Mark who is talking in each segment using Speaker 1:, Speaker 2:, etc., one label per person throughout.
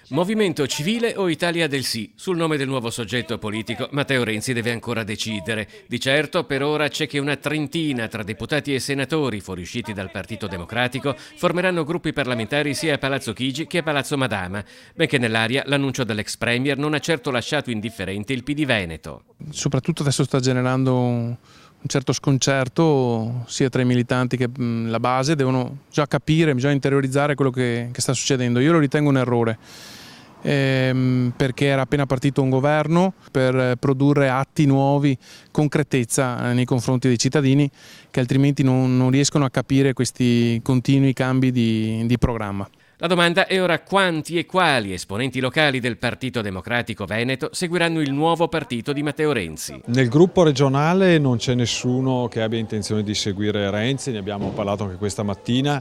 Speaker 1: Movimento Civile o Italia del Sì? Sul nome del nuovo soggetto politico Matteo Renzi deve ancora decidere. Di certo per ora c'è che una trentina tra deputati e senatori fuoriusciti dal Partito Democratico formeranno gruppi parlamentari sia a Palazzo Chigi che a Palazzo Madama, benché nell'aria l'annuncio dell'ex premier non ha certo lasciato indifferente il PD Veneto.
Speaker 2: Soprattutto adesso sta generando un certo sconcerto sia tra i militanti che la base, devono già capire, bisogna interiorizzare quello che sta succedendo. Io lo ritengo un errore. Perché era appena partito un governo per produrre atti nuovi, concretezza nei confronti dei cittadini che altrimenti non riescono a capire questi continui cambi di programma.
Speaker 1: La domanda è ora quanti e quali esponenti locali del Partito Democratico Veneto seguiranno il nuovo partito di Matteo Renzi.
Speaker 3: Nel gruppo regionale non c'è nessuno che abbia intenzione di seguire Renzi, ne abbiamo parlato anche questa mattina,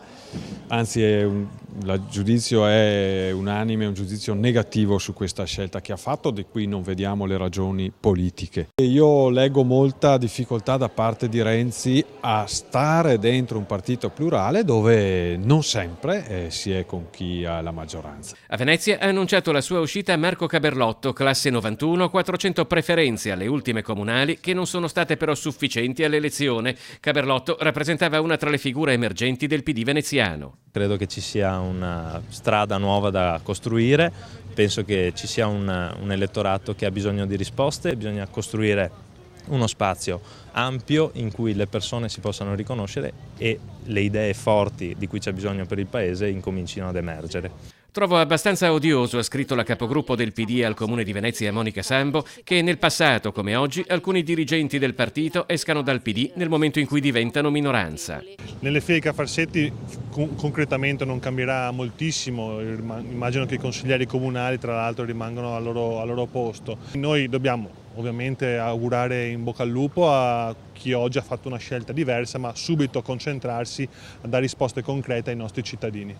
Speaker 3: anzi il giudizio è unanime, un giudizio negativo su questa scelta che ha fatto, di cui non vediamo le ragioni politiche. Io leggo molta difficoltà da parte di Renzi a stare dentro un partito plurale dove non sempre si è con chi ha la maggioranza.
Speaker 1: A Venezia ha annunciato la sua uscita Marco Caberlotto, classe 91, 400 preferenze alle ultime comunali che non sono state però sufficienti all'elezione. Caberlotto rappresentava una tra le figure emergenti del PD veneziano.
Speaker 4: Credo che ci sia una strada nuova da costruire, penso che ci sia un elettorato che ha bisogno di risposte, bisogna costruire uno spazio ampio in cui le persone si possano riconoscere e le idee forti di cui c'è bisogno per il Paese incomincino ad emergere.
Speaker 1: Trovo abbastanza odioso, ha scritto la capogruppo del PD al Comune di Venezia Monica Sambo, che nel passato come oggi alcuni dirigenti del partito escano dal PD nel momento in cui diventano minoranza.
Speaker 5: Nelle file di Cafarsetti concretamente non cambierà moltissimo, immagino che i consiglieri comunali tra l'altro rimangano al loro posto. Noi dobbiamo ovviamente augurare in bocca al lupo a chi oggi ha fatto una scelta diversa, ma subito concentrarsi a dare risposte concrete ai nostri cittadini.